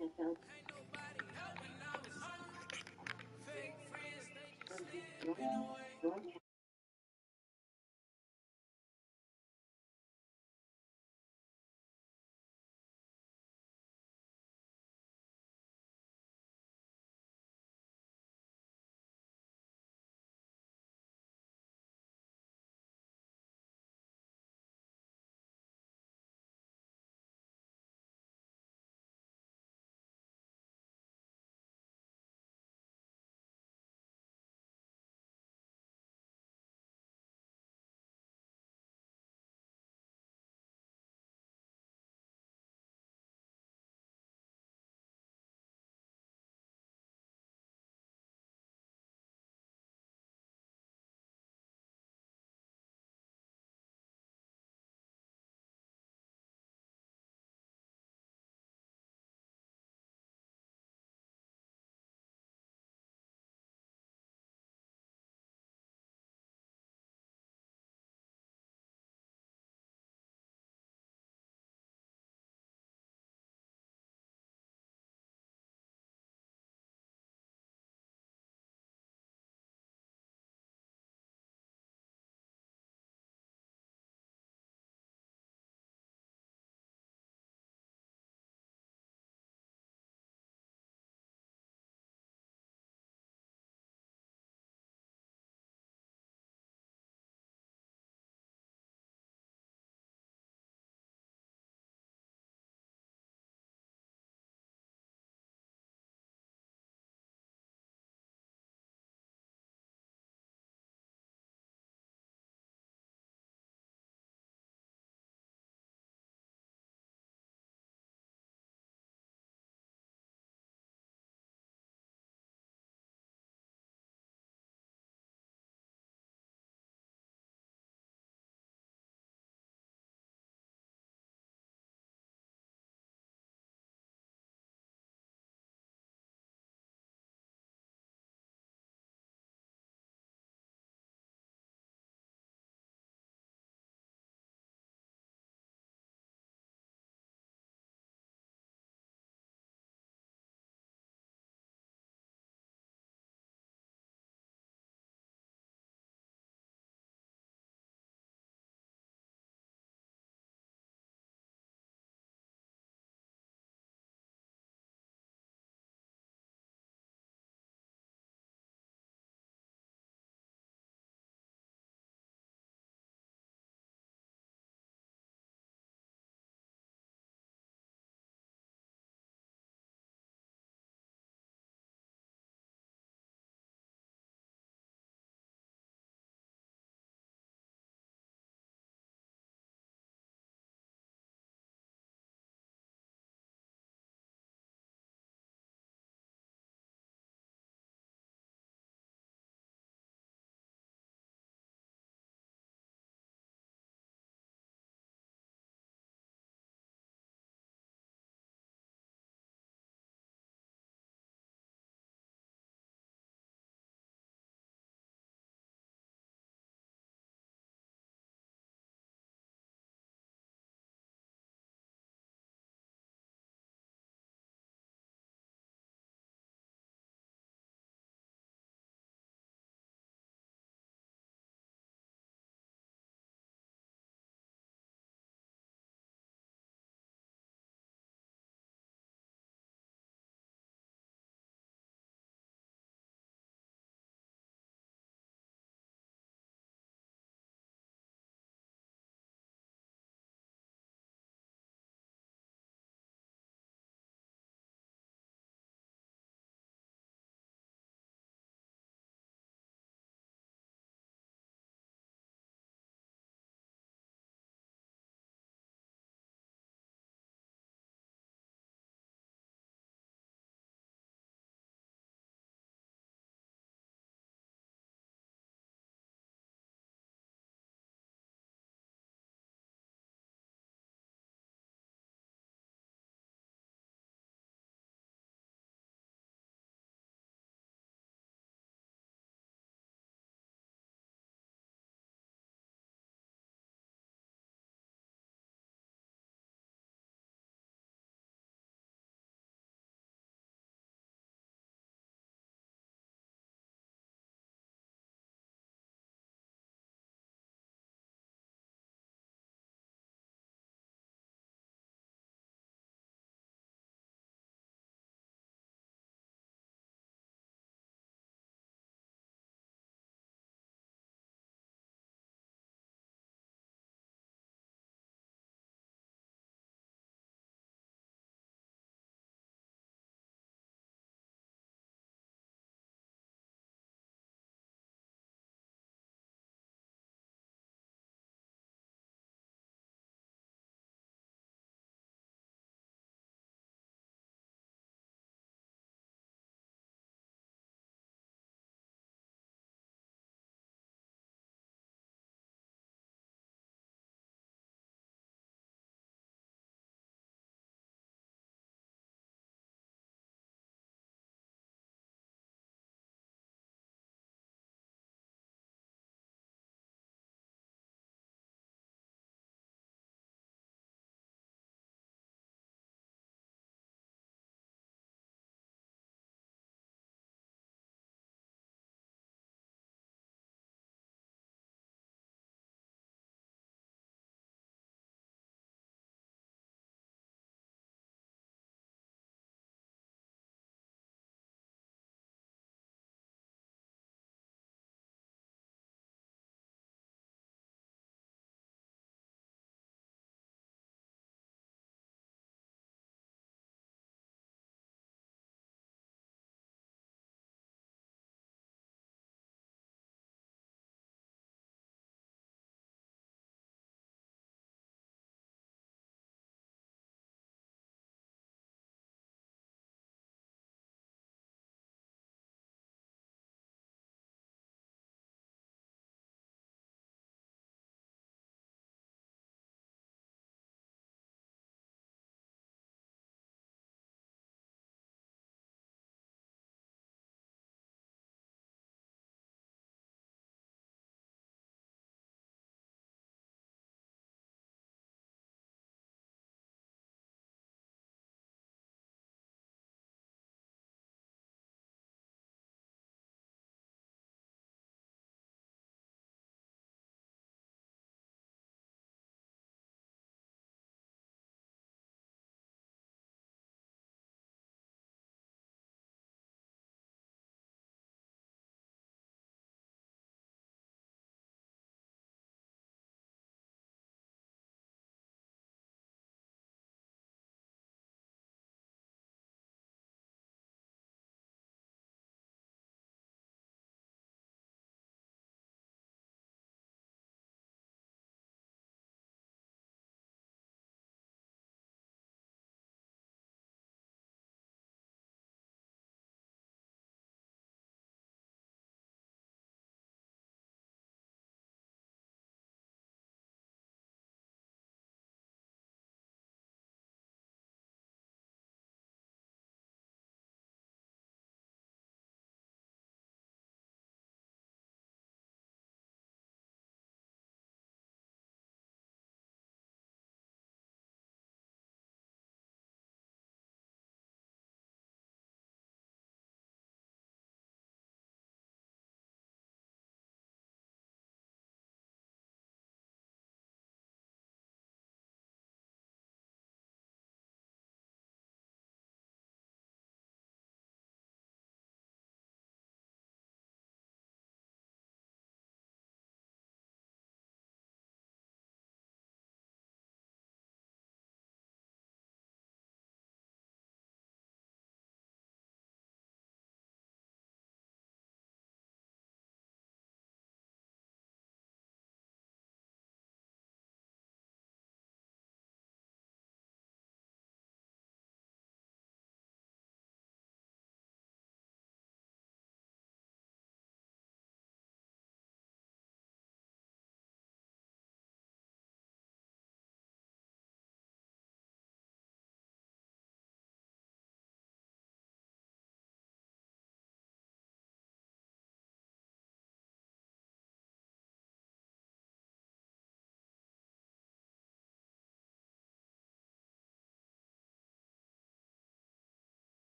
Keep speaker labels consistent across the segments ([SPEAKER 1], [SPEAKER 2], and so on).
[SPEAKER 1] Ain't nobody help when I was hungry. Fake friends, they just slipping away.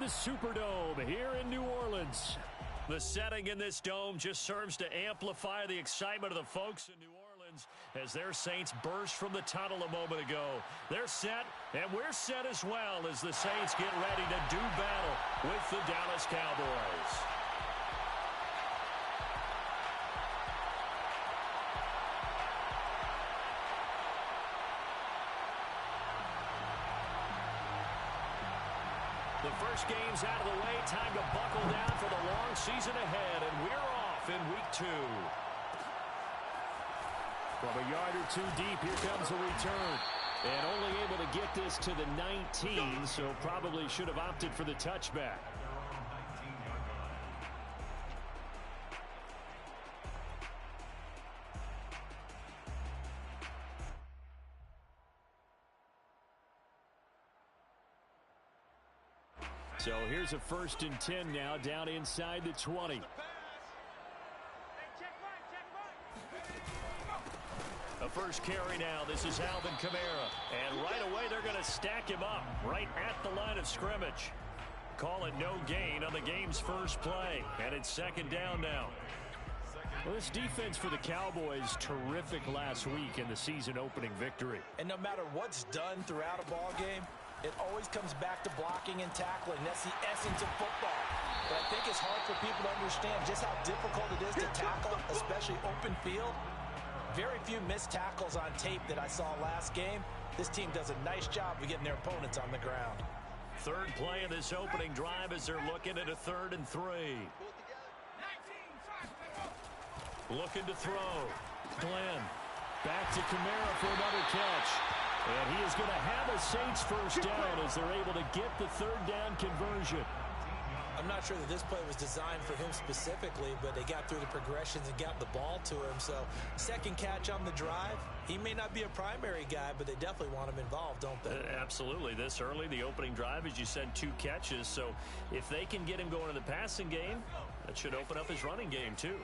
[SPEAKER 2] the Superdome here in New Orleans.
[SPEAKER 3] The setting in this dome just serves to amplify the excitement of the folks in New Orleans as their Saints burst from the tunnel a moment ago. They're set, and we're set as well as the Saints get ready to do battle with the Dallas Cowboys. The first game's out of the way. Time to buckle down for the long season ahead, and we're off in week 2.
[SPEAKER 2] From a yard or two deep, here comes a return. And only able to get this to the 19, so probably should have opted for the touchback. So here's a 1st and 10 now, down inside the 20.
[SPEAKER 3] A first carry now. This is Alvin Kamara. And right away, they're going to stack him up right at the line of scrimmage. Call it no gain on the game's first play. And it's 2nd down now.
[SPEAKER 2] Well, this defense for the Cowboys, terrific last week in the season-opening victory.
[SPEAKER 4] And no matter what's done throughout a ball game, it always comes back to blocking and tackling. That's the essence of football. But I think it's hard for people to understand just how difficult it is to tackle, especially open field. Very few missed tackles on tape that I saw last game. This team does a nice job of getting their opponents on the ground.
[SPEAKER 3] 3rd play of this opening drive as they're looking at a 3rd and 3. Looking to throw. Glenn. Back to Kamara for another catch. And he is going to have a Saints first down as they're able to get the 3rd down conversion.
[SPEAKER 4] I'm not sure that this play was designed for him specifically, but they got through the progressions and got the ball to him. So 2nd catch on the drive. He may not be a primary guy, but they definitely want him involved, don't they?
[SPEAKER 3] Absolutely. This early, the opening drive, as you said, 2 catches. So if they can get him going in the passing game, that should open up his running game too.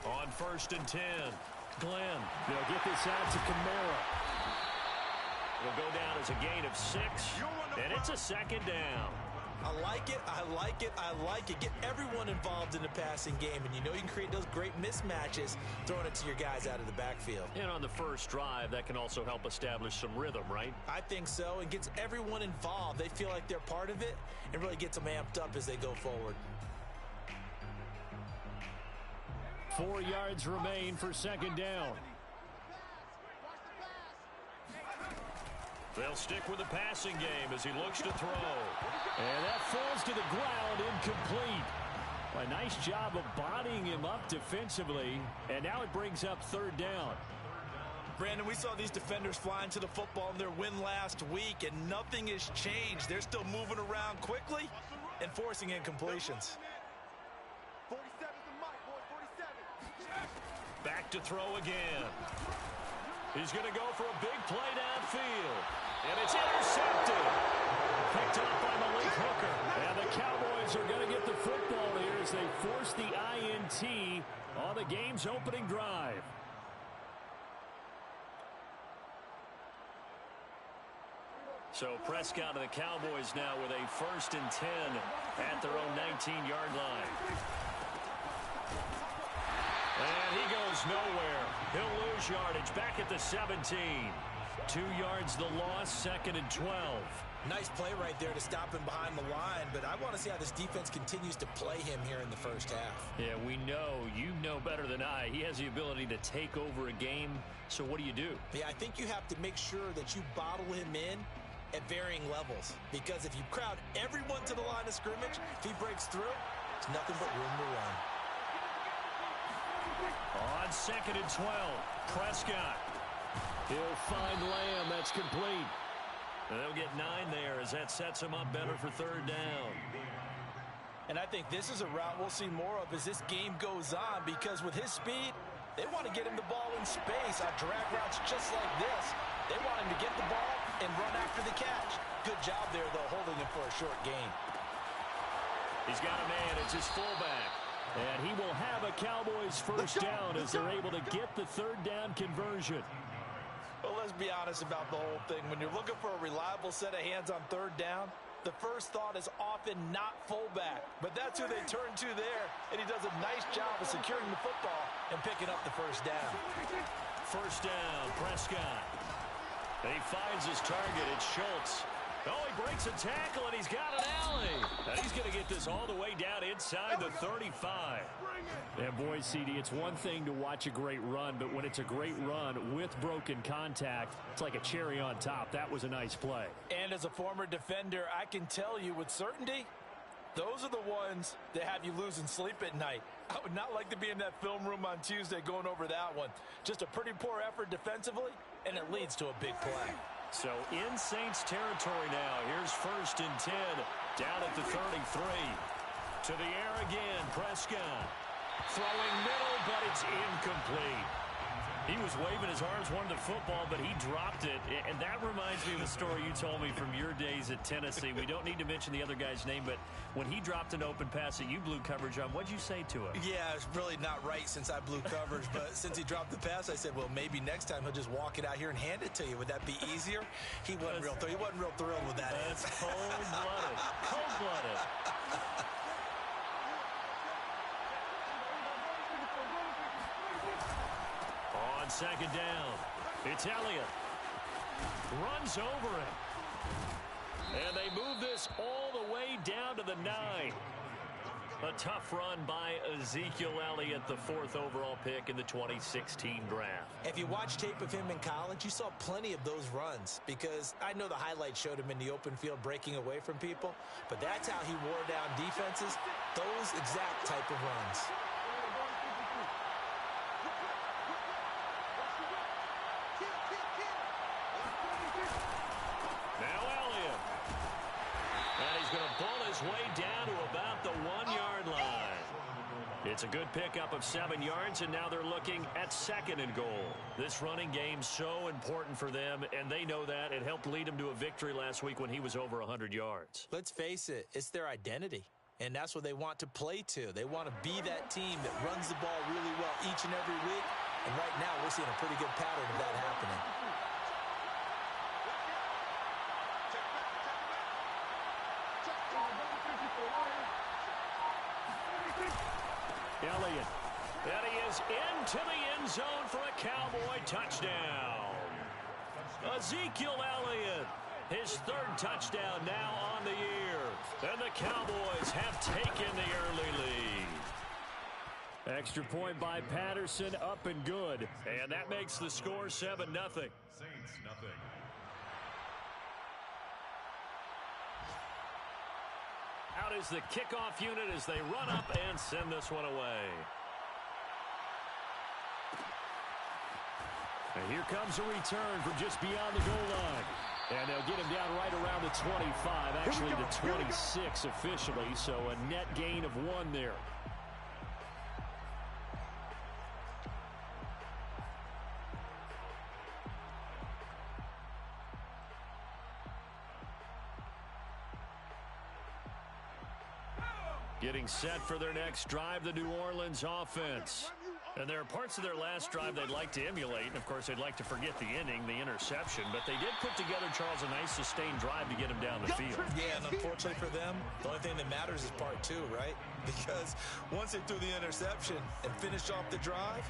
[SPEAKER 3] On 1st and 10, Glenn.
[SPEAKER 2] They'll get this out to Kamara.
[SPEAKER 3] It'll go down as a gain of 6, and it's a 2nd down.
[SPEAKER 4] I like it, I like it, I like it. Get everyone involved in the passing game, and you know you can create those great mismatches throwing it to your guys out of the backfield.
[SPEAKER 3] And on the first drive, that can also help establish some rhythm, right?
[SPEAKER 4] I think so, and gets everyone involved. They feel like they're part of it, and really gets them amped up as they go forward.
[SPEAKER 2] 4 yards remain for 2nd down.
[SPEAKER 3] They'll stick with the passing game as he looks to throw.
[SPEAKER 2] And that falls to the ground, incomplete. A nice job of bodying him up defensively, and now it brings up 3rd down.
[SPEAKER 4] Brandon, we saw these defenders flying to the football in their win last week, and nothing has changed. They're still moving around quickly and forcing incompletions.
[SPEAKER 3] Back to throw again. He's going to go for a big play downfield. And it's intercepted. Picked up by Malik Hooker. And the Cowboys are going to get the football here as they force the INT on the game's opening drive. So Prescott and the Cowboys now with a 1st and 10 at their own 19-yard line. And he goes nowhere. He'll lose yardage back at the 17. 2 yards the loss, 2nd and 12.
[SPEAKER 4] Nice play right there to stop him behind the line, but I want to see how this defense continues to play him here in the first half.
[SPEAKER 3] Yeah, we know. You know better than I. He has the ability to take over a game, so what do you do?
[SPEAKER 4] Yeah, I think you have to make sure that you bottle him in at varying levels, because if you crowd everyone to the line of scrimmage, if he breaks through, it's nothing but room to run.
[SPEAKER 3] On 2nd and 12, Prescott.
[SPEAKER 2] He'll find Lamb. That's complete.
[SPEAKER 3] They'll get 9 there as that sets him up better for 3rd down.
[SPEAKER 4] And I think this is a route we'll see more of as this game goes on, because with his speed, they want to get him the ball in space on drag routes just like this. They want him to get the ball and run after the catch. Good job there, though, holding him for a short gain.
[SPEAKER 3] He's got a man. It's his fullback.
[SPEAKER 2] And he will have a Cowboys first down as they're able to get the third down conversion.
[SPEAKER 4] Well, let's be honest about the whole thing. When you're looking for a reliable set of hands on third down, the first thought is often not fullback. But that's who they turn to there, and he does a nice job of securing the football and picking up the first down.
[SPEAKER 3] First down, Prescott. And he finds his target. It's Schultz. Oh, he breaks a tackle, and he's got an alley. And he's going to get this all the way down inside the 35.
[SPEAKER 2] And boy, CD, it's one thing to watch a great run, but when it's a great run with broken contact, it's like a cherry on top. That was a nice play.
[SPEAKER 4] And as a former defender, I can tell you with certainty, those are the ones that have you losing sleep at night. I would not like to be in that film room on Tuesday going over that one. Just a pretty poor effort defensively, and it leads to a big play.
[SPEAKER 3] So in Saints territory now. Here's 1st and 10 down at the 33. To the air again, Prescott. Throwing middle, but it's incomplete. He was waving his arms, wanted the football, but he dropped it. And that reminds me of a story you told me from your days at Tennessee. We don't need to mention the other guy's name, but when he dropped an open pass that you blew coverage on, what'd you say to him?
[SPEAKER 4] Yeah, it's really not right since I blew coverage, but since he dropped the pass, I said, well, maybe next time he'll just walk it out here and hand it to you. Would that be easier? He wasn't real thrilled with that.
[SPEAKER 3] That's cold-blooded. Cold-blooded. On 2nd down, it's Elliott. Runs over him. And they move this all the way down to the 9. A tough run by Ezekiel Elliott, the 4th overall pick in the 2016 draft.
[SPEAKER 4] If you watch tape of him in college, you saw plenty of those runs because I know the highlights showed him in the open field breaking away from people, but that's how he wore down defenses, those exact type of runs.
[SPEAKER 3] Going to pull his way down to about the 1-yard line. It's a good pickup of 7 yards, and now they're looking at 2nd and goal. This running game so important for them, and they know that. It helped lead them to a victory last week when he was over 100 yards.
[SPEAKER 4] Let's face it, it's their identity, and that's what they want to play to. They want to be that team that runs the ball really well each and every week, and right now we're seeing a pretty good pattern of that happening.
[SPEAKER 3] Elliott, and he is into the end zone for a Cowboy touchdown. Ezekiel Elliott, his 3rd touchdown now on the year. And the Cowboys have taken the early lead.
[SPEAKER 2] Extra point by Patterson, up and good.
[SPEAKER 3] And that makes the score 7-0.
[SPEAKER 5] Saints, nothing.
[SPEAKER 3] Out is the kickoff unit as they run up and send this one away.
[SPEAKER 2] And here comes a return from just beyond the goal line. And they'll get him down right around the 25, actually the 26 officially, so a net gain of 1 there.
[SPEAKER 3] Getting set for their next drive, the New Orleans offense. And there are parts of their last drive they'd like to emulate. And, of course, they'd like to forget the ending, the interception. But they did put together, Charles, a nice sustained drive to get him down the field.
[SPEAKER 4] Yeah, and unfortunately for them, the only thing that matters is part 2, right? Because once they threw the interception and finished off the drive,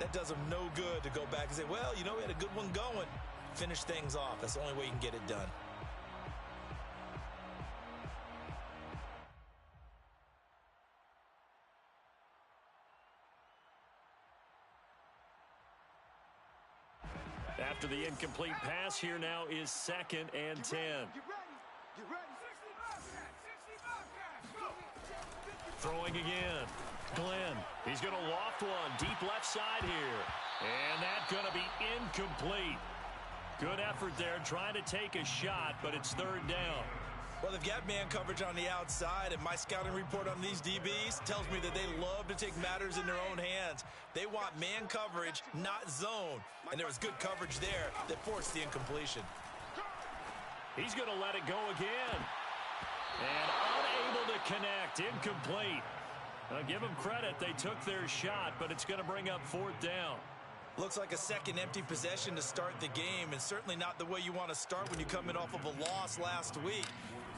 [SPEAKER 4] that does them no good to go back and say, well, you know, we had a good one going. Finish things off. That's the only way you can get it done.
[SPEAKER 3] After the incomplete pass, here now is 2nd and 10. Throwing again. Glenn. He's going to loft one. Deep left side here. And that's going to be incomplete. Good effort there, trying to take a shot, but it's 3rd down.
[SPEAKER 4] Well, they've got man coverage on the outside, and my scouting report on these DBs tells me that they love to take matters in their own hands. They want man coverage, not zone. And there was good coverage there that forced the incompletion.
[SPEAKER 3] He's going to let it go again. And unable to connect, incomplete. Give them credit. They took their shot, but it's going to bring up fourth down.
[SPEAKER 4] Looks like a second empty possession to start the game, and certainly not the way you want to start when you come in off of a loss last week.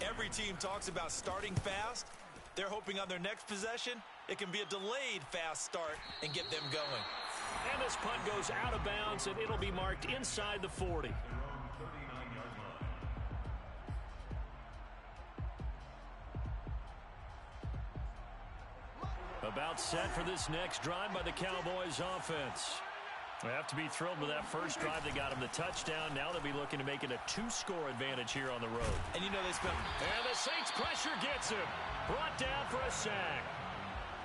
[SPEAKER 4] Every team talks about starting fast. They're hoping on their next possession, it can be a delayed fast start and get them going.
[SPEAKER 3] And this punt goes out of bounds, and it'll be marked inside the 40. About set for this next drive by the Cowboys offense. They have to be thrilled with that first drive. They got him the touchdown. Now they'll be looking to make it a two-score advantage here on the road.
[SPEAKER 4] And you know they spent...
[SPEAKER 3] And the Saints pressure gets him. Brought down for a sack.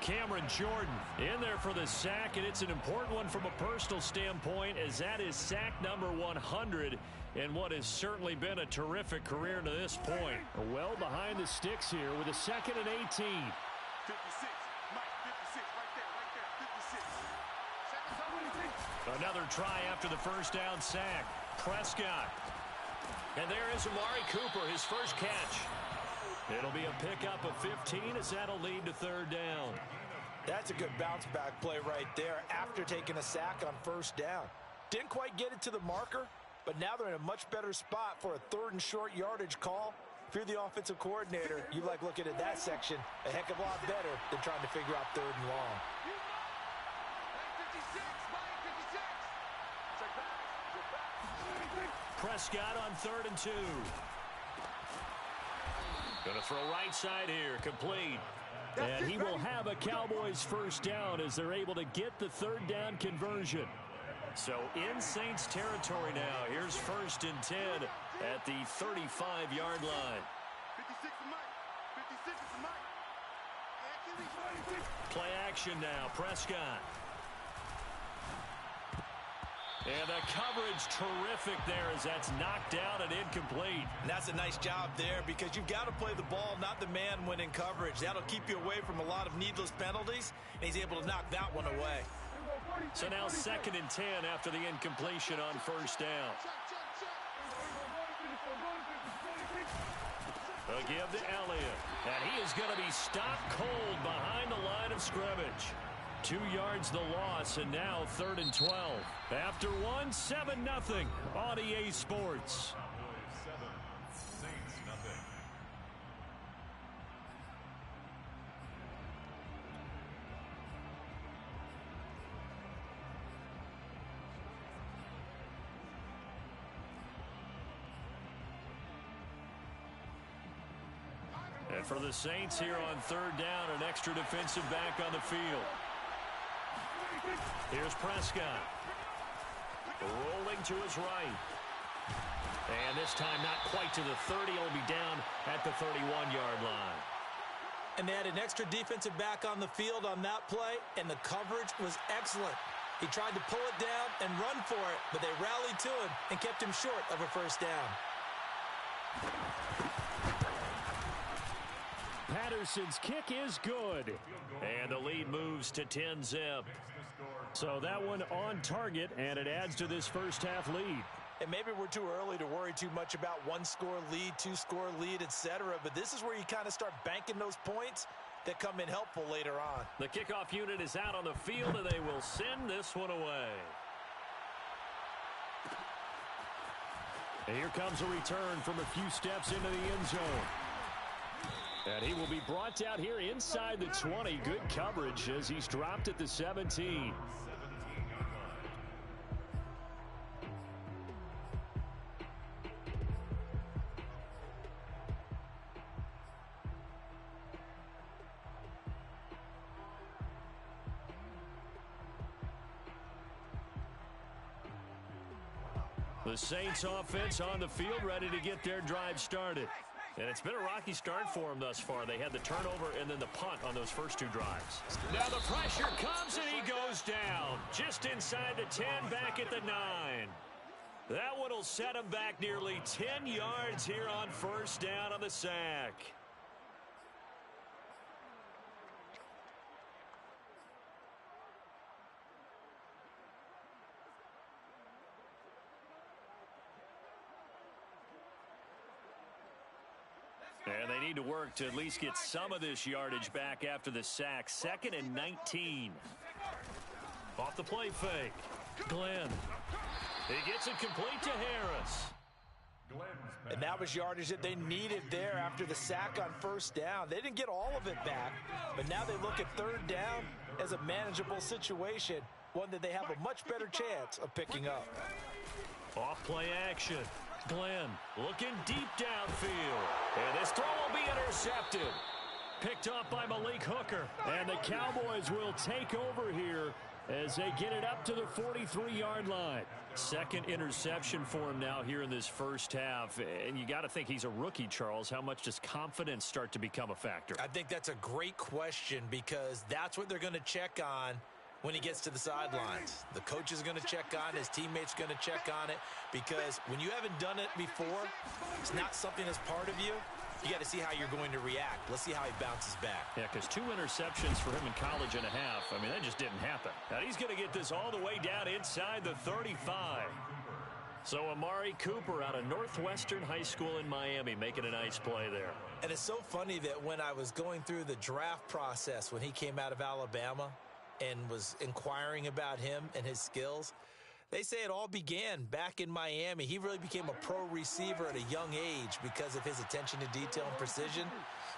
[SPEAKER 3] Cameron Jordan in there for the sack, and it's an important one from a personal standpoint, as that is sack number 100 in what has certainly been a terrific career to this point. Well behind the sticks here with a 2nd and 18.
[SPEAKER 5] 56. Mike, 56. Right there. 56.
[SPEAKER 3] Another try after the first down sack. Prescott. And there is Amari Cooper, his first catch. It'll be a pickup of 15 as that'll lead to third down.
[SPEAKER 4] That's a good bounce-back play right there after taking a sack on first down. Didn't quite get it to the marker, but now they're in a much better spot for a 3rd and short yardage call. If you're the offensive coordinator, you like looking at that section a heck of a lot better than trying to figure out 3rd and long.
[SPEAKER 5] 56. Mike, 56.
[SPEAKER 3] Prescott on 3rd and 2. Going to throw right side here, complete. And he will have a Cowboys first down as they're able to get the 3rd down conversion. So in Saints territory now. Here's 1st and 10 at the 35-yard line.
[SPEAKER 5] 56 to Mike. 56 to Mike.
[SPEAKER 3] Play action now, Prescott. And the coverage terrific there as that's knocked down and incomplete.
[SPEAKER 4] And that's a nice job there because you've got to play the ball, not the man when in coverage. That'll keep you away from a lot of needless penalties, and he's able to knock that one away.
[SPEAKER 3] So now 2nd and 10 after the incompletion on first down. A give to Elliott. And he is going to be stopped cold behind the line of scrimmage. 2 yards the loss, and now 3rd and 12. After one, 7-0 on EA Sports. And for the Saints here on 3rd down, an extra defensive back on the field. Here's Prescott. Rolling to his right. And this time not quite to the 30. He'll be down at the 31-yard line.
[SPEAKER 4] And they had an extra defensive back on the field on that play, and the coverage was excellent. He tried to pull it down and run for it, but they rallied to him and kept him short of a first down.
[SPEAKER 3] Patterson's kick is good. And the lead moves to 10-zip. So that one on target, and it adds to this first half lead.
[SPEAKER 4] And maybe we're too early to worry too much about 1-score lead, 2-score lead, etc. But this is where you kind of start banking those points that come in helpful later on.
[SPEAKER 3] The kickoff unit is out on the field, and they will send this one away. And here comes a return from a few steps into the end zone. And he will be brought down here inside the 20. Good coverage as he's dropped at the 17. The Saints offense on the field ready to get their drive started. And it's been a rocky start for them thus far. They had the turnover and then the punt on those first 2 drives. Now the pressure comes and he goes down. Just inside the 10, back at the 9. That one will set him back nearly 10 yards here on first down on the sack. And they need to work to at least get some of this yardage back after the sack. 2nd and 19. Off the play fake. Glenn. He gets it complete to Harris.
[SPEAKER 4] And that was yardage that they needed there after the sack on 1st down. They didn't get all of it back, but now they look at 3rd down as a manageable situation, one that they have a much better chance of picking up.
[SPEAKER 3] Off play action. Glenn looking deep downfield. And this throw will be intercepted. Picked up by Malik Hooker. And the Cowboys will take over here as they get it up to the 43-yard line. 2nd interception for him now here in this first half. And you got to think he's a rookie, Charles. How much does confidence start to become a factor?
[SPEAKER 4] I think that's a great question because that's what they're going to check on when he gets to the sidelines. The coach is going to check on it. His teammates going to check on it because when you haven't done it before, it's not something that's part of you. You got to see how you're going to react. Let's see how he bounces back.
[SPEAKER 3] Yeah, because 2 interceptions for him in college and a half. I mean, that just didn't happen. Now he's going to get this all the way down inside the 35. So Amari Cooper out of Northwestern High School in Miami making a nice play there.
[SPEAKER 4] And it's so funny that when I was going through the draft process when he came out of Alabama and was inquiring about him and his skills, they say it all began back in Miami. He really became a pro receiver at a young age because of his attention to detail and precision.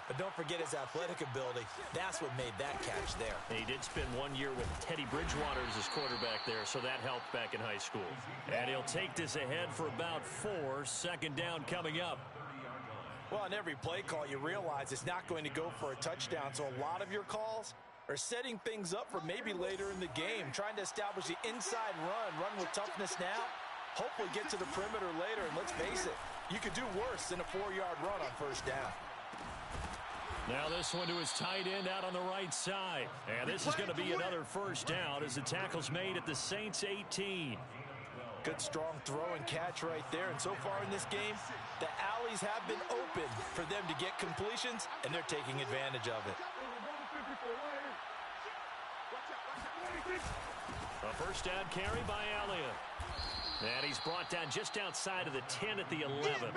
[SPEAKER 4] But don't forget his athletic ability. That's what made that catch there.
[SPEAKER 3] He did spend 1 year with Teddy Bridgewater as his quarterback there, so that helped back in high school. And he'll take this ahead for about 4. 2nd down coming up.
[SPEAKER 4] Well, on every play call, you realize it's not going to go for a touchdown. So a lot of your calls are setting things up for maybe later in the game, trying to establish the inside run with toughness now, hopefully get to the perimeter later. And let's face it, you could do worse than a 4-yard run on 1st down.
[SPEAKER 3] Now this one to his tight end out on the right side. And this is going to be another 1st down as the tackle's made at the Saints 18.
[SPEAKER 4] Good strong throw and catch right there. And so far in this game, the alleys have been open for them to get completions, and they're taking advantage of it.
[SPEAKER 3] A 1st down carry by Elliott. And he's brought down just outside of the 10 at the 11.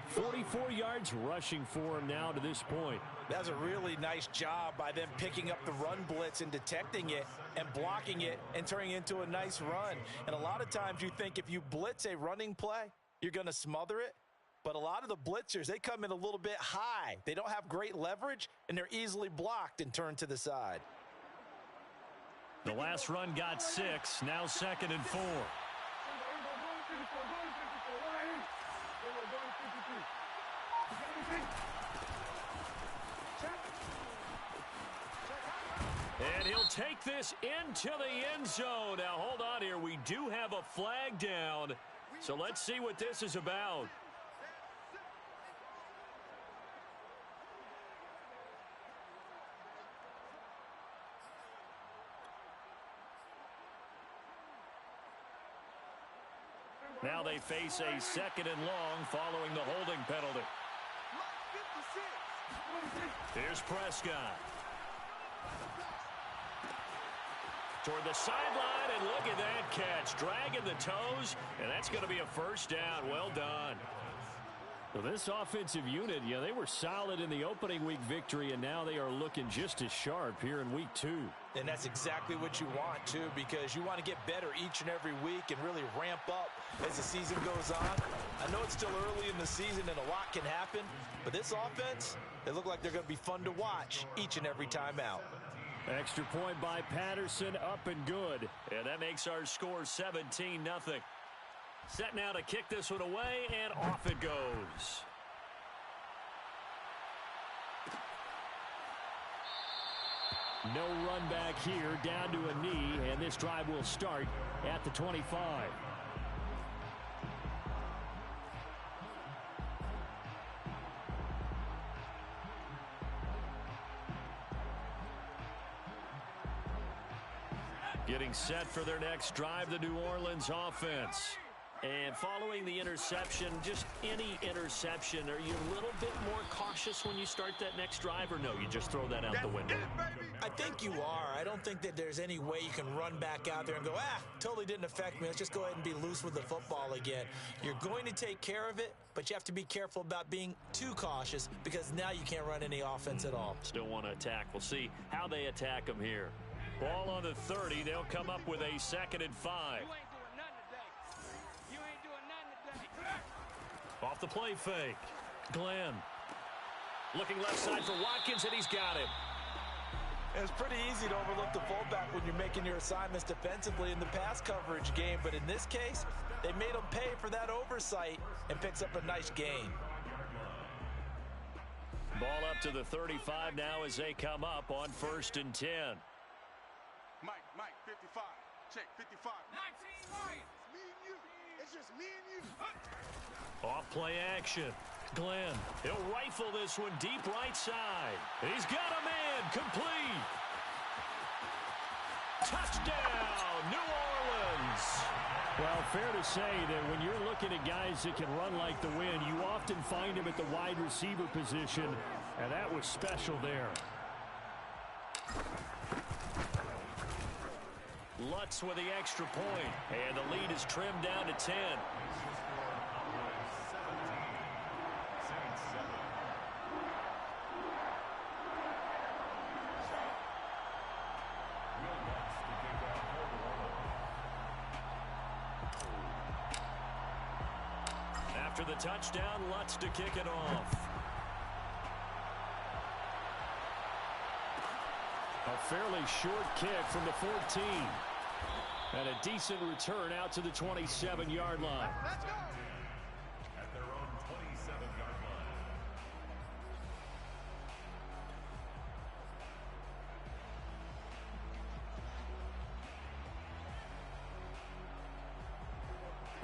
[SPEAKER 3] 44 yards rushing for him now to this point.
[SPEAKER 4] That's a really nice job by them picking up the run blitz and detecting it and blocking it and turning it into a nice run. And a lot of times you think if you blitz a running play, you're going to smother it. But a lot of the blitzers, they come in a little bit high. They don't have great leverage, and they're easily blocked and turned to the side.
[SPEAKER 3] The last run got 6, now 2nd and 4. And he'll take this into the end zone. Now, hold on here. We do have a flag down. So let's see what this is about. Now they face a 2nd and long following the holding penalty. Here's Prescott. Toward the sideline, and look at that catch. Dragging the toes, and that's going to be a 1st down. Well done. Well, this offensive unit, they were solid in the opening week victory, and now they are looking just as sharp here in week 2.
[SPEAKER 4] And that's exactly what you want, too, because you want to get better each and every week and really ramp up as the season goes on. I know it's still early in the season and a lot can happen, but this offense, they look like they're going to be fun to watch each and every time out.
[SPEAKER 3] Extra point by Patterson, up and good. And that makes our score 17-0. Set now to kick this one away, and off it goes. No run back here, down to a knee, and this drive will start at the 25. Getting set for their next drive, the New Orleans offense. And following the interception, just any interception, are you a little bit more cautious when you start that next drive, or no, you just throw that out the window?
[SPEAKER 4] I think you are. I don't think that there's any way you can run back out there and go, totally didn't affect me. Let's just go ahead and be loose with the football again. You're going to take care of it, but you have to be careful about being too cautious because now you can't run any offense at all.
[SPEAKER 3] Still want to attack. We'll see how they attack them here. Ball on the 30. They'll come up with a 2nd and 5. Off the play fake. Glenn. Looking left side for Watkins, and he's got him.
[SPEAKER 4] It's pretty easy to overlook the fullback when you're making your assignments defensively in the pass coverage game, but in this case, they made him pay for that oversight and picks up a nice gain.
[SPEAKER 3] Ball up to the 35 now as they come up on 1st and 10.
[SPEAKER 5] Mike, 55. Check, 55. 19, Mike. It's me and you. It's just me and you.
[SPEAKER 3] Off play action. Glenn, he'll rifle this one deep right side. He's got a man, complete. Touchdown, New Orleans.
[SPEAKER 2] Well, fair to say that when you're looking at guys that can run like the wind, you often find them at the wide receiver position, and that was special there.
[SPEAKER 3] Lutz with the extra point, and the lead is trimmed down to 10. After the touchdown, Lutz to kick it off.
[SPEAKER 2] A fairly short kick from the 14. And a decent return out to the 27-yard line.
[SPEAKER 5] Let's go.
[SPEAKER 6] At their own 27-yard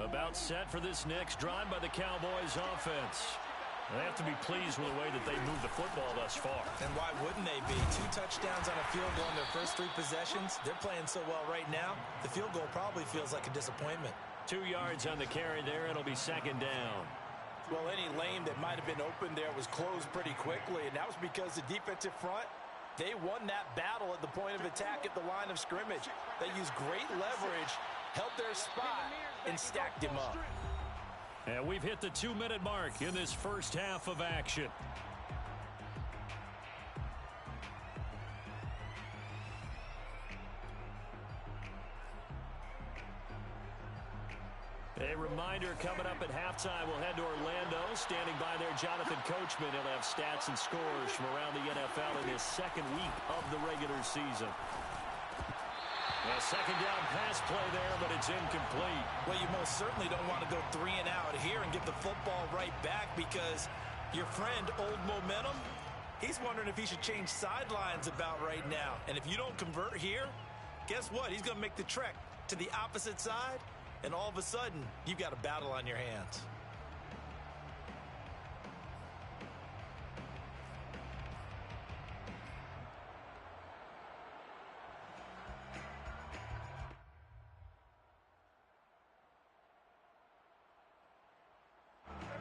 [SPEAKER 6] line.
[SPEAKER 3] About set for this next drive by the Cowboys offense. They have to be pleased with the way that they moved the football thus far.
[SPEAKER 4] And why wouldn't they be? 2 touchdowns on a field goal in their first 3 possessions. They're playing so well right now, the field goal probably feels like a disappointment.
[SPEAKER 3] 2 yards on the carry there. It'll be 2nd down.
[SPEAKER 4] Well, any lane that might have been open there was closed pretty quickly, and that was because the defensive front, they won that battle at the point of attack at the line of scrimmage. They used great leverage, held their spot, and stacked him up.
[SPEAKER 3] And we've hit the 2-minute mark in this first half of action. A reminder coming up at halftime, we'll head to Orlando. Standing by there, Jonathan Coachman. He'll have stats and scores from around the NFL in his 2nd week of the regular season. A 2nd down pass play there, but it's incomplete.
[SPEAKER 4] Well, you most certainly don't want to go 3 and out here and get the football right back because your friend, Old Momentum, he's wondering if he should change sidelines about right now. And if you don't convert here, guess what? He's going to make the trek to the opposite side, and all of a sudden, you've got a battle on your hands.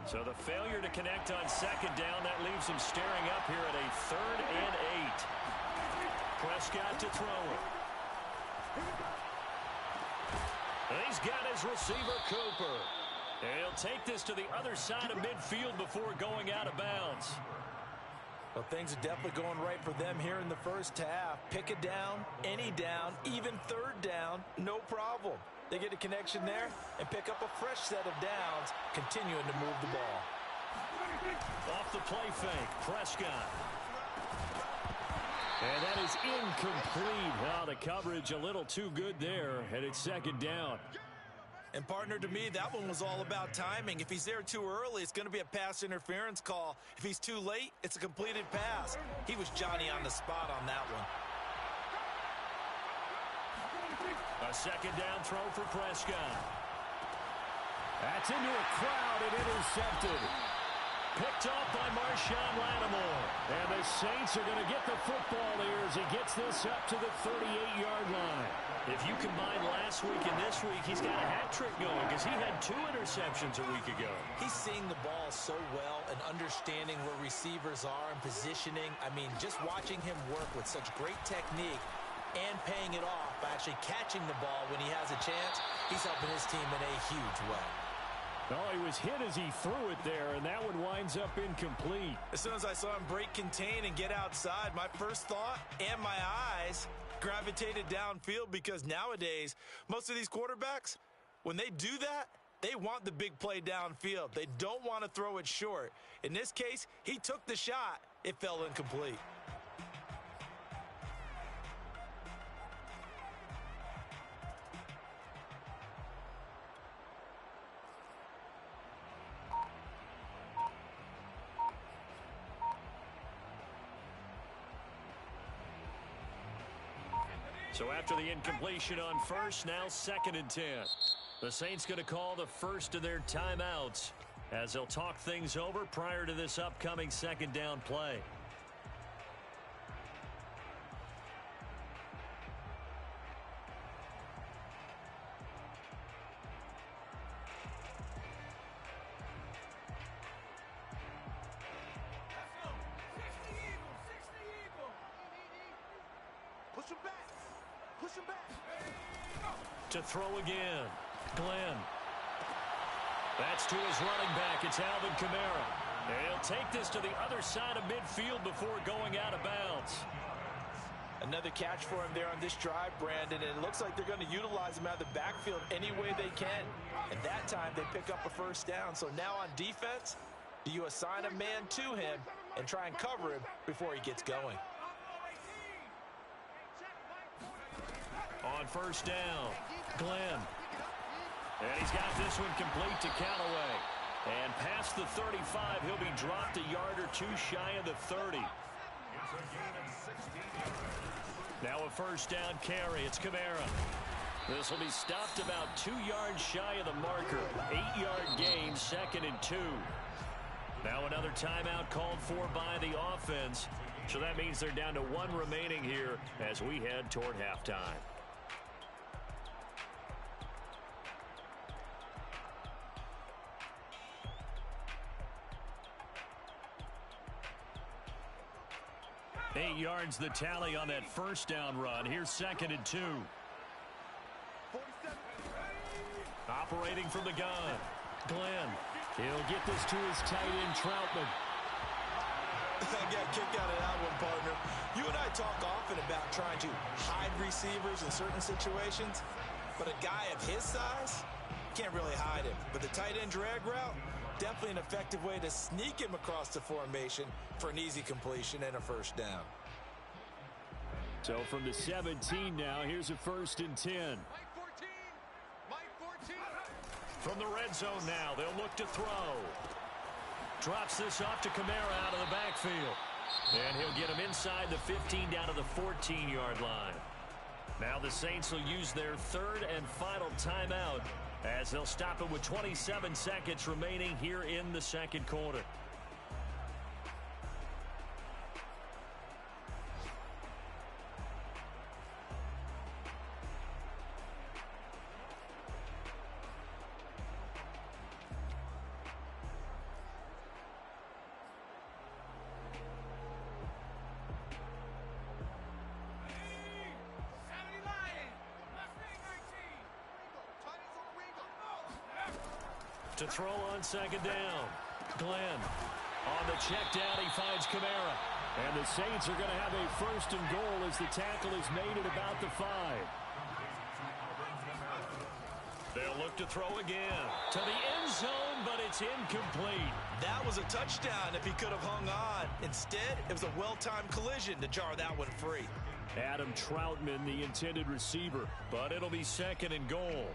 [SPEAKER 3] So the failure to connect on 2nd down, that leaves him staring up here at a 3rd and 8. Prescott to throw it. And he's got his receiver, Cooper. And he'll take this to the other side of midfield before going out of bounds.
[SPEAKER 4] Well, things are definitely going right for them here in the first half. Pick a down, any down, even 3rd down, no problem. They get a connection there and pick up a fresh set of downs, continuing to move the ball.
[SPEAKER 3] Off the play fake, Prescott. And that is incomplete. Now the coverage a little too good there, and it's 2nd down.
[SPEAKER 4] And partner, to me, that one was all about timing. If he's there too early, it's going to be a pass interference call. If he's too late, it's a completed pass. He was Johnny on the spot on that one.
[SPEAKER 3] A 2nd down throw for Prescott.
[SPEAKER 2] That's into a crowd and intercepted. Picked off by Marshawn Lattimore. And the Saints are going to get the football here as he gets this up to the 38-yard line.
[SPEAKER 3] If you combine last week and this week, he's got a hat trick going because he had 2 interceptions a week ago.
[SPEAKER 4] He's seeing the ball so well and understanding where receivers are and positioning. I mean, just watching him work with such great technique and paying it off by actually catching the ball when he has a chance, he's helping his team in a huge way.
[SPEAKER 2] Oh, he was hit as he threw it there, and that one winds up incomplete.
[SPEAKER 4] As soon as I saw him break contain and get outside, my first thought and my eyes gravitated downfield because nowadays, most of these quarterbacks, when they do that, they want the big play downfield. They don't want to throw it short. In this case, he took the shot. It fell incomplete.
[SPEAKER 3] So after the incompletion on first, now 2nd and 10. The Saints going to call the first of their timeouts as they'll talk things over prior to this upcoming 2nd down play. To throw again, Glenn. That's to his running back. It's Alvin Kamara. And he'll take this to the other side of midfield before going out of bounds.
[SPEAKER 4] Another catch for him there on this drive, Brandon, and it looks like they're going to utilize him out of the backfield any way they can. And that time they pick up a first down. So now on defense, do you assign a man to him and try and cover him before he gets going?
[SPEAKER 3] On first down, Glenn. And he's got this one complete to Callaway. And past the 35, he'll be dropped a yard or 2 shy of the 30. Now a first down carry. It's Kamara. This will be stopped about 2 yards shy of the marker. 8-yard gain, 2nd and 2. Now another timeout called for by the offense. So that means they're down to 1 remaining here as we head toward halftime. Eight yards the tally on that first down run. Here's 2nd and 2. Operating from the gun. Glenn.
[SPEAKER 2] He'll get this to his tight end, Troutman.
[SPEAKER 4] I got a kick out of that one, partner. You and I talk often about trying to hide receivers in certain situations, but a guy of his size can't really hide him. But the tight end drag route, definitely an effective way to sneak him across the formation for an easy completion and a first down.
[SPEAKER 2] So from the 17 now, here's a 1st and 10.
[SPEAKER 3] From the red zone now, they'll look to throw. Drops this off to Kamara out of the backfield. And he'll get him inside the 15 down to the 14-yard line. Now the Saints will use their 3rd and final timeout as they'll stop it with 27 seconds remaining here in the 2nd quarter. To throw on 2nd down. Glenn on the check down. He finds Kamara.
[SPEAKER 2] And the Saints are going to have a 1st and goal as the tackle is made at about the 5.
[SPEAKER 3] They'll look to throw again. To the end zone, but it's incomplete.
[SPEAKER 4] That was a touchdown if he could have hung on. Instead, it was a well-timed collision to jar that one free.
[SPEAKER 2] Adam Troutman, the intended receiver.
[SPEAKER 3] But it'll be 2nd and goal.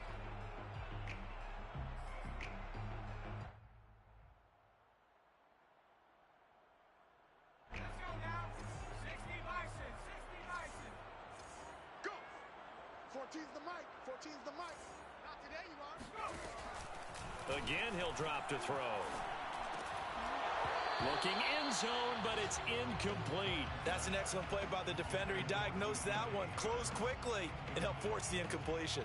[SPEAKER 5] The mic.
[SPEAKER 3] Again, he'll drop to throw. Looking end zone, but it's incomplete.
[SPEAKER 4] That's an excellent play by the defender. He diagnosed that one, closed quickly, and helped force the incompletion.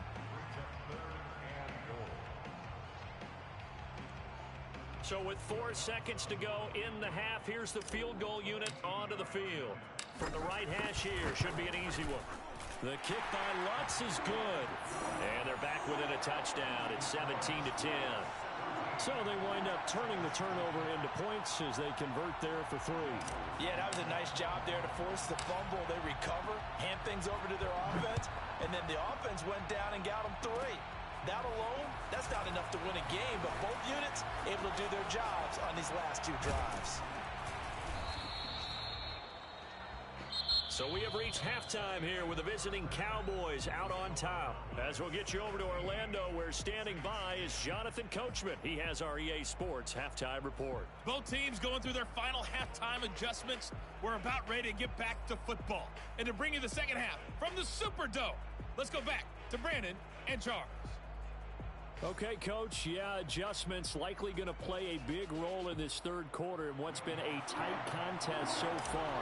[SPEAKER 3] So with 4 seconds to go in the half, here's the field goal unit onto the field. From the right hash here, should be an easy one. The kick by Lutz is good. And they're back within a touchdown. It's 17-10. So they wind up turning the turnover into points as they convert there for 3.
[SPEAKER 4] Yeah, that was a nice job there to force the fumble. They recover, hand things over to their offense, and then the offense went down and got them 3. That alone, that's not enough to win a game, but both units able to do their jobs on these last 2 drives.
[SPEAKER 3] So we have reached halftime here with the visiting Cowboys out on top. As we'll get you over to Orlando, where standing by is Jonathan Coachman. He has our EA Sports halftime report.
[SPEAKER 7] Both teams going through their final halftime adjustments. We're about ready to get back to football. And to bring you the second half from the Superdome, let's go back to Brandon and Charles.
[SPEAKER 2] Okay, Coach, yeah, adjustments likely going to play a big role in this third quarter in what's been a tight contest so far.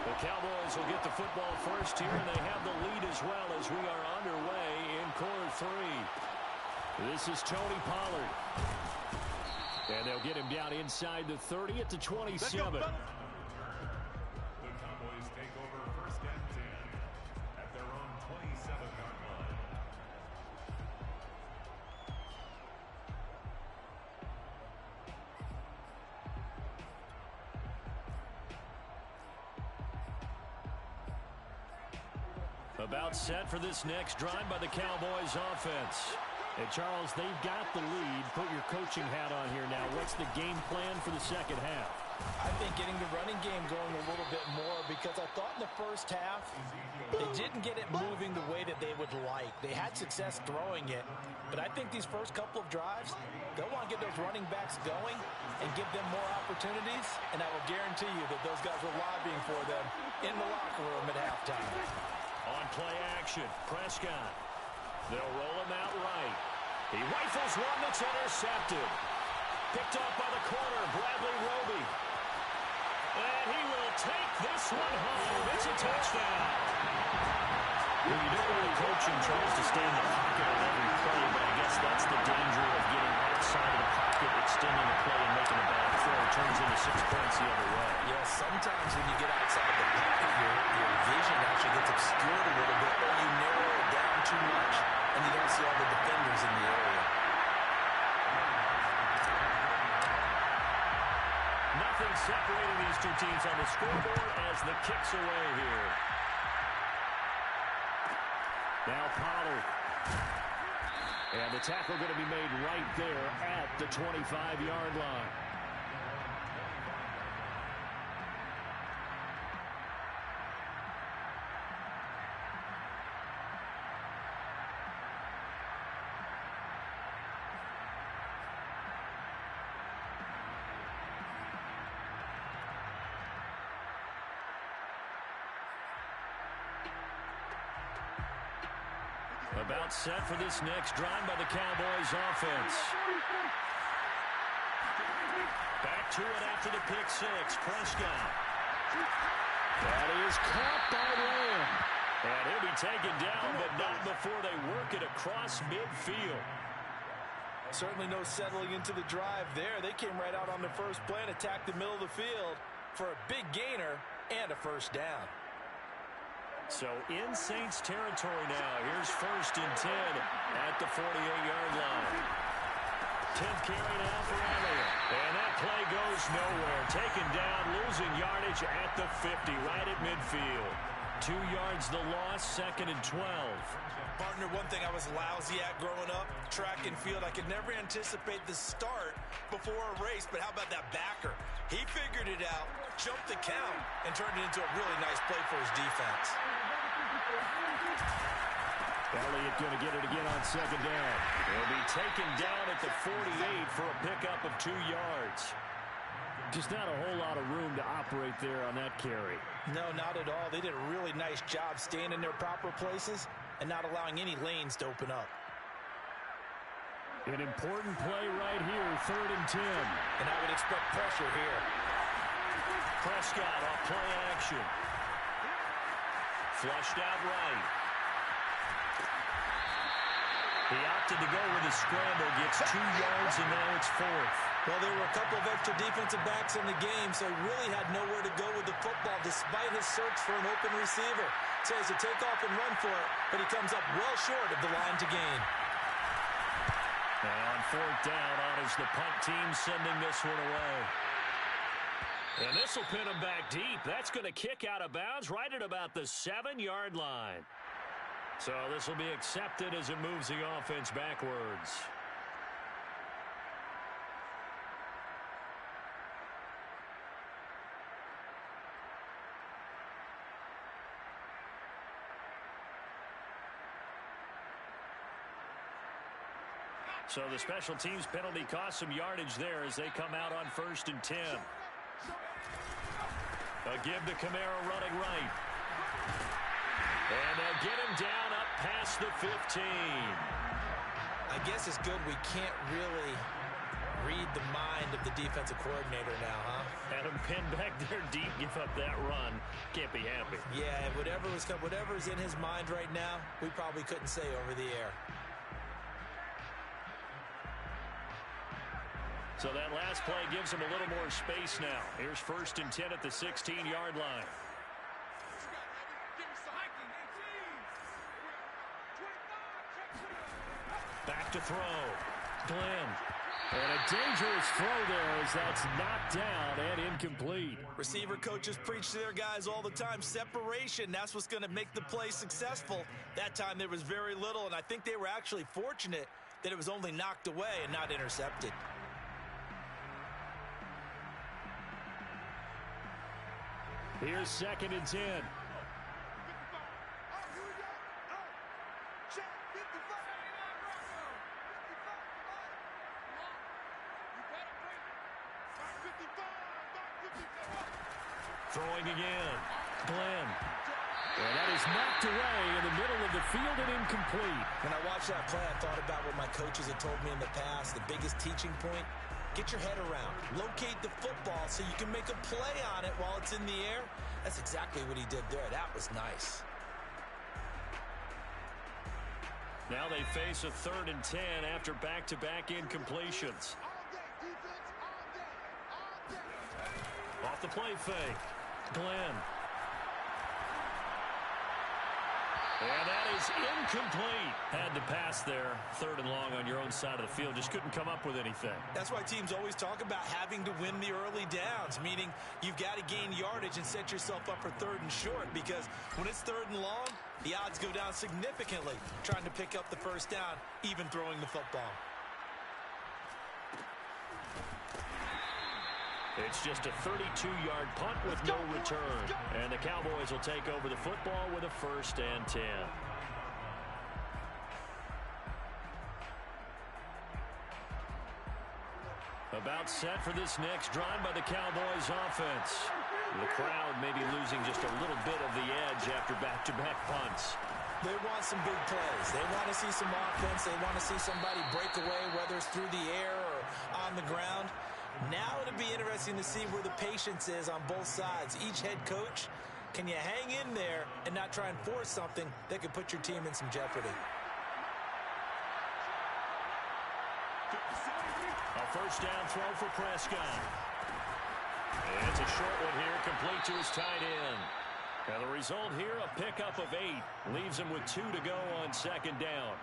[SPEAKER 3] The Cowboys will get the football first here, and they have the lead as well as we are underway in quarter 3. This is Tony Pollard. And they'll get him down inside the 30 at the 27.
[SPEAKER 6] The Cowboys take over first and 10 at their own 27-yard line.
[SPEAKER 3] About set for this next drive by the Cowboys offense.
[SPEAKER 2] And, Charles, they've got the lead. Put your coaching hat on here now. What's the game plan for the second half?
[SPEAKER 4] I think getting the running game going a little bit more, because I thought in the first half they didn't get it moving the way that they would like. They had success throwing it, but I think these first couple of drives, they'll want to get those running backs going and give them more opportunities, and I will guarantee you that those guys were lobbying for them in the locker room at halftime.
[SPEAKER 3] On play action, Prescott. They'll roll him out right. He rifles one that's intercepted. Picked off by the corner, Bradley Roby. And he will take this one home. It's a touchdown. Well, you don't really coach him, Charles, to stay in the pocket on every play, but I guess that's the danger of getting outside of the pocket, extending the play, and making a bad throw. It turns into 6 points the other way.
[SPEAKER 4] Yeah, sometimes when you get outside the pocket, your vision actually gets obscured a little bit, or you narrow it down too much, and you don't see all the defenders in the area.
[SPEAKER 3] Nothing separating these two teams on the scoreboard as the kick's away here.
[SPEAKER 2] Now Pollard. And the tackle going to be made right there at the 25-yard line.
[SPEAKER 3] About set for this next drive by the Cowboys offense. Back to it after the pick 6. Prescott.
[SPEAKER 2] That is caught by Lamb.
[SPEAKER 3] And he'll be taken down, but not before they work it across midfield.
[SPEAKER 4] Certainly no settling into the drive there. They came right out on the first play and attacked the middle of the field for a big gainer and a first down.
[SPEAKER 3] So in Saints territory now. Here's first and 10 at the 48-yard line. 10th carry now for Elliott. And that play goes nowhere. Taken down, losing yardage at the 50, right at midfield. 2 yards the loss, second and 12.
[SPEAKER 4] Partner, one thing I was lousy at growing up, track and field. I could never anticipate the start before a race, but how about that backer? He figured it out, jumped the count, and turned it into a really nice play for his defense.
[SPEAKER 2] Elliott going to get it again on second down.
[SPEAKER 3] He'll be taken down at the 48 for a pickup of 2 yards.
[SPEAKER 2] Just not a whole lot of room to operate there on that carry.
[SPEAKER 4] No, not at all. They did a really nice job staying in their proper places and not allowing any lanes to open up.
[SPEAKER 2] An important play right here, 3rd and 10.
[SPEAKER 4] And I would expect pressure here.
[SPEAKER 3] Prescott off play action. Flushed out right. He opted to go with a scramble, gets 2 yards, and now it's 4th.
[SPEAKER 4] Well, there were a couple of extra defensive backs in the game, so he really had nowhere to go with the football despite his search for an open receiver. Says to take off and run for it, but he comes up well short of the line to gain.
[SPEAKER 3] And on 4th down, on is the punt team sending this one away. And this will pin him back deep. That's going to kick out of bounds right at about the 7-yard line. So this will be accepted as it moves the offense backwards. So the special teams penalty cost some yardage there as they come out on 1st and 10. A give to Kamara running right. And they'll get him down up past the 15.
[SPEAKER 4] I guess it's good we can't really read the mind of the defensive coordinator now, huh?
[SPEAKER 3] Had him pinned back there deep, give up that run. Can't be happy.
[SPEAKER 4] Yeah, whatever's in his mind right now, we probably couldn't say over the air.
[SPEAKER 3] So that last play gives him a little more space now. Here's 1st and 10 at the 16-yard line. Back to throw. Glenn.
[SPEAKER 2] And a dangerous throw there as that's knocked down and incomplete.
[SPEAKER 4] Receiver coaches preach to their guys all the time. Separation, that's what's going to make the play successful. That time there was very little, and I think they were actually fortunate that it was only knocked away and not intercepted.
[SPEAKER 2] Here's 2nd and 10.
[SPEAKER 3] Throwing again. Glenn.
[SPEAKER 2] And that is knocked away in the middle of the field and incomplete.
[SPEAKER 4] When I watched that play, I thought about what my coaches had told me in the past. The biggest teaching point, get your head around. Locate the football so you can make a play on it while it's in the air. That's exactly what he did there. That was nice.
[SPEAKER 3] Now they face a 3rd and 10 after back-to-back incompletions. Off the play fake. Glenn. And that is incomplete. Had to pass there. 3rd and long on your own side of the field. Just couldn't come up with anything.
[SPEAKER 4] That's why teams always talk about having to win the early downs, meaning you've got to gain yardage and set yourself up for 3rd and short, because when it's 3rd and long, the odds go down significantly trying to pick up the 1st down, even throwing the football.
[SPEAKER 3] It's just a 32-yard punt with no return. And the Cowboys will take over the football with a 1st and 10. About set for this next drive by the Cowboys offense. The crowd may be losing just a little bit of the edge after back-to-back punts.
[SPEAKER 4] They want some big plays. They want to see some offense. They want to see somebody break away, whether it's through the air or on the ground. Now it'll be interesting to see where the patience is on both sides. Each head coach, can you hang in there and not try and force something that could put your team in some jeopardy?
[SPEAKER 3] A 1st down throw for Prescott. And it's a short one here, complete to his tight end. And the result here, a pickup of 8. Leaves him with 2 to go on 2nd down.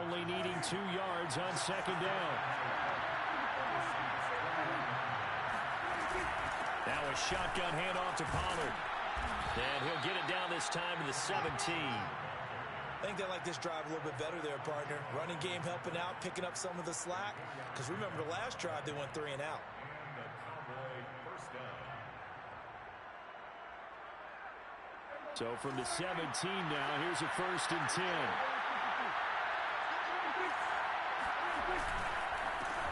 [SPEAKER 2] Only needing 2 yards on 2nd down.
[SPEAKER 3] Now a shotgun handoff to Pollard. And he'll get it down this time to the 17.
[SPEAKER 4] I think they like this drive a little bit better there, partner. Running game helping out, picking up some of the slack. Because remember the last drive, they went 3 and out.
[SPEAKER 2] So from the 17 now, here's a 1st and 10.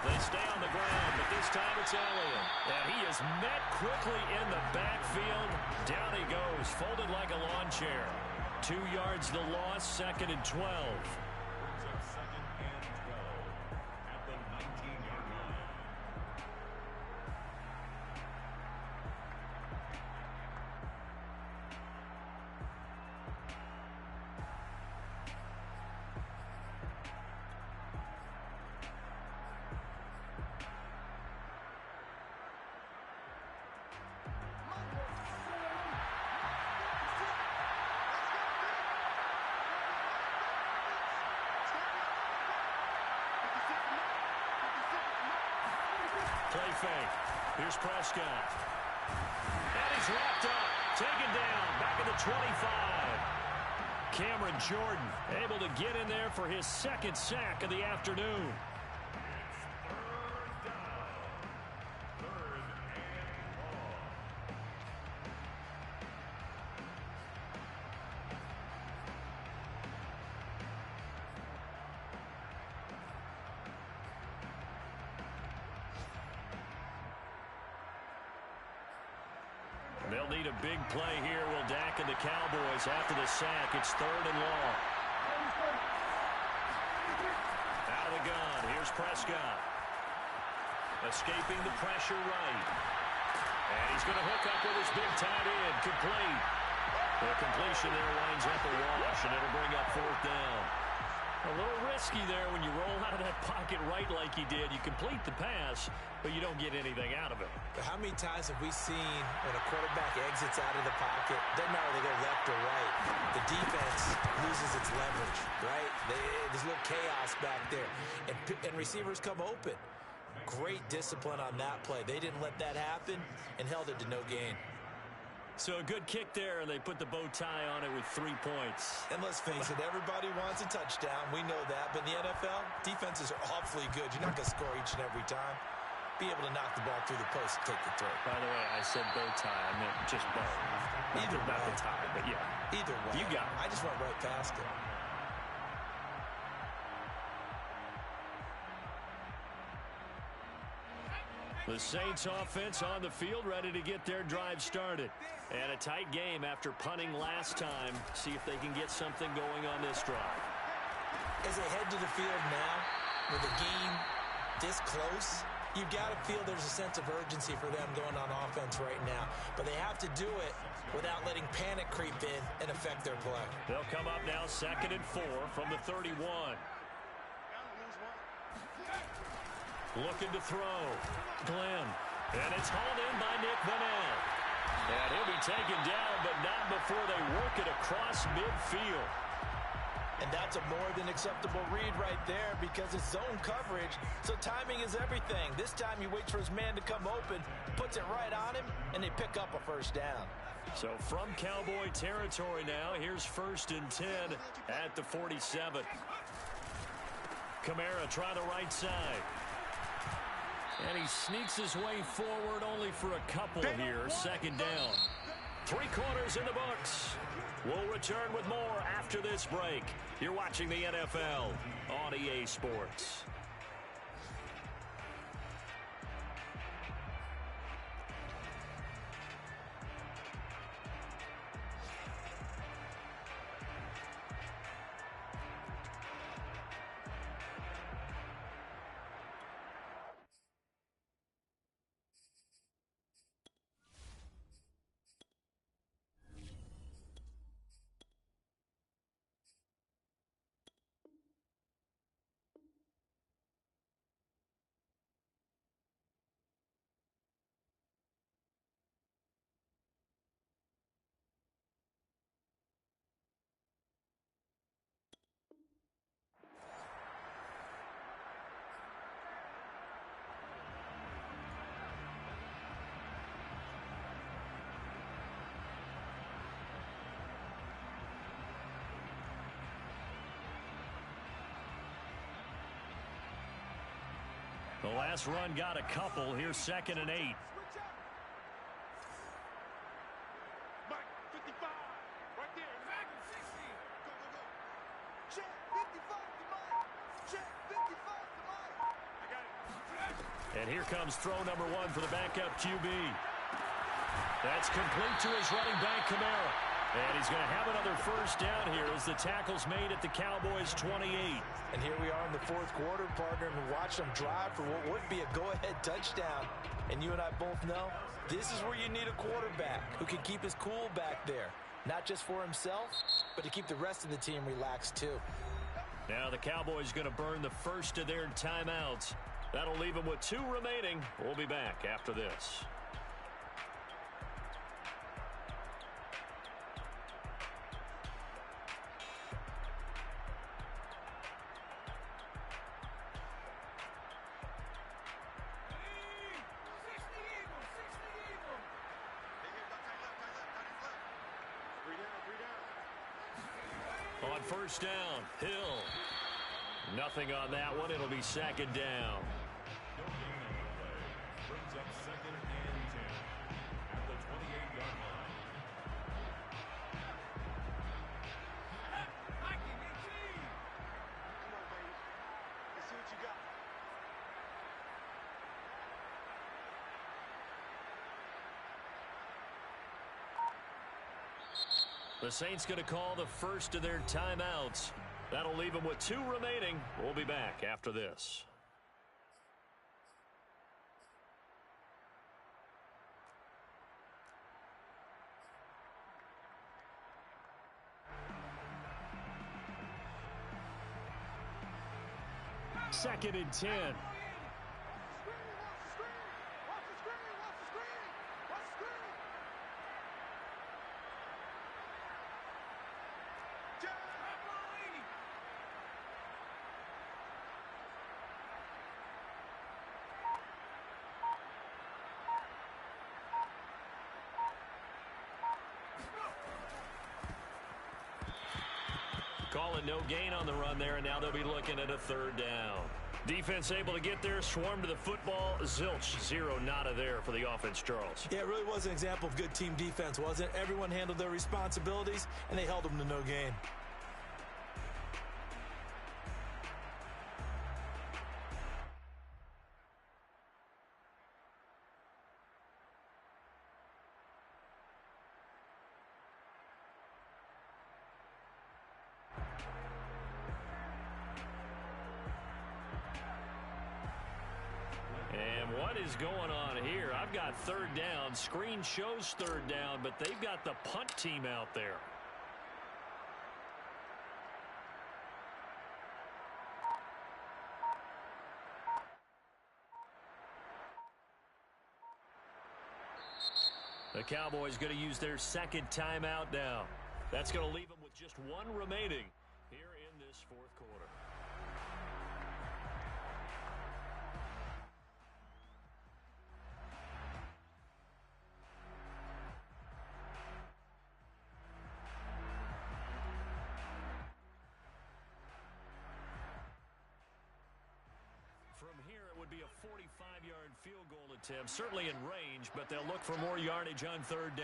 [SPEAKER 3] They stay on the ground, but this time it's Elliott. And he is met quickly in the backfield. Down he goes, folded like a lawn chair. 2 yards the loss, 2nd and 12. Play fake. Here's Prescott. And he's wrapped up. Taken down. Back at the 25. Cameron Jordan able to get in there for his second sack of the afternoon. They'll need a big play here. Will Dak and the Cowboys after the sack. It's 3rd and long. Out of the gun. Here's Prescott. Escaping the pressure right. And he's going to hook up with his big tight end. Complete. The completion there winds up a wash, and it'll bring up 4th down. A little risky there when you roll out of that pocket right like he did. You complete the pass, but you don't get anything out of it.
[SPEAKER 4] But how many times have we seen when a quarterback exits out of the pocket, doesn't matter if they go left or right, the defense loses its leverage, right? There's a little chaos back there, and receivers come open. Great discipline on that play. They didn't let that happen and held it to no gain.
[SPEAKER 3] So a good kick there, and they put the bow tie on it with 3 points.
[SPEAKER 4] And let's face it, everybody wants a touchdown. We know that. But in the NFL, defenses are awfully good. You're not going to score each and every time. Be able to knock the ball through the post and take the throw.
[SPEAKER 3] By the way, I said bow tie. I meant just bow.
[SPEAKER 4] Either
[SPEAKER 3] not
[SPEAKER 4] way.
[SPEAKER 3] the tie, but yeah.
[SPEAKER 4] Either way.
[SPEAKER 3] You got it.
[SPEAKER 4] I just went right past it.
[SPEAKER 3] The Saints offense on the field, ready to get their drive started. And a tight game after punting last time. See if they can get something going on this drive.
[SPEAKER 4] As they head to the field now, with the game this close, you've got to feel there's a sense of urgency for them going on offense right now. But they have to do it without letting panic creep in and affect their play.
[SPEAKER 3] They'll come up now 2nd and 4 from the 31. Looking to throw. Glenn. And it's hauled in by Nick Vanell. And he'll be taken down, but not before they work it across midfield.
[SPEAKER 4] And that's a more than acceptable read right there because it's zone coverage, so timing is everything. This time he waits for his man to come open, puts it right on him, and they pick up a 1st down.
[SPEAKER 3] So from Cowboy territory now, here's 1st and 10 at the 47. Kamara try the right side. And he sneaks his way forward only for a couple here. 2nd down. 3 quarters in the books. We'll return with more after this break. You're watching the NFL on EA Sports. The last run got a couple. Here's 2nd and 8.
[SPEAKER 5] Mike, 55, right there. Back 60. Go, go, go. Check 55 to Mike. Check 55 to Mike. I got it.
[SPEAKER 3] And here comes throw number 1 for the backup QB. That's complete to his running back, Kamara. And he's going to have another 1st down here as the tackle's made at the Cowboys' 28.
[SPEAKER 4] And here we are in the 4th quarter, partner, and we watch them drive for what would be a go-ahead touchdown. And you and I both know this is where you need a quarterback who can keep his cool back there. Not just for himself, but to keep the rest of the team relaxed too.
[SPEAKER 3] Now the Cowboys going to burn the first of their timeouts. That'll leave them with 2 remaining. We'll be back after this. On first down, Hill. Nothing on that one. It'll be second down.
[SPEAKER 6] No gain on the play. Brings up 2nd and 10 at the 28-yard line.
[SPEAKER 5] Come on, baby. Let's see what you got.
[SPEAKER 3] The Saints going to call the first of their timeouts. That'll leave them with 2 remaining. We'll be back after this.
[SPEAKER 2] Second and 10.
[SPEAKER 5] Watch the screen! Watch the screen! Watch the screen! Watch the screen!
[SPEAKER 3] Calling no gain on the run there, and now they'll be looking at a 3rd down. Defense able to get there, swarm to the football. Zilch, 0 nada there for the offense, Charles.
[SPEAKER 4] Yeah, it really was an example of good team defense, wasn't it? Everyone handled their responsibilities, and they held them to no gain.
[SPEAKER 3] And what is going on here? I've got 3rd down. Screen shows 3rd down, but they've got the punt team out there. The Cowboys going to use their 2nd timeout now. That's going to leave them with just 1 remaining here in this 4th quarter. From here, it would be a 45-yard field goal attempt, certainly in range, but they'll look for more yardage on 3rd down.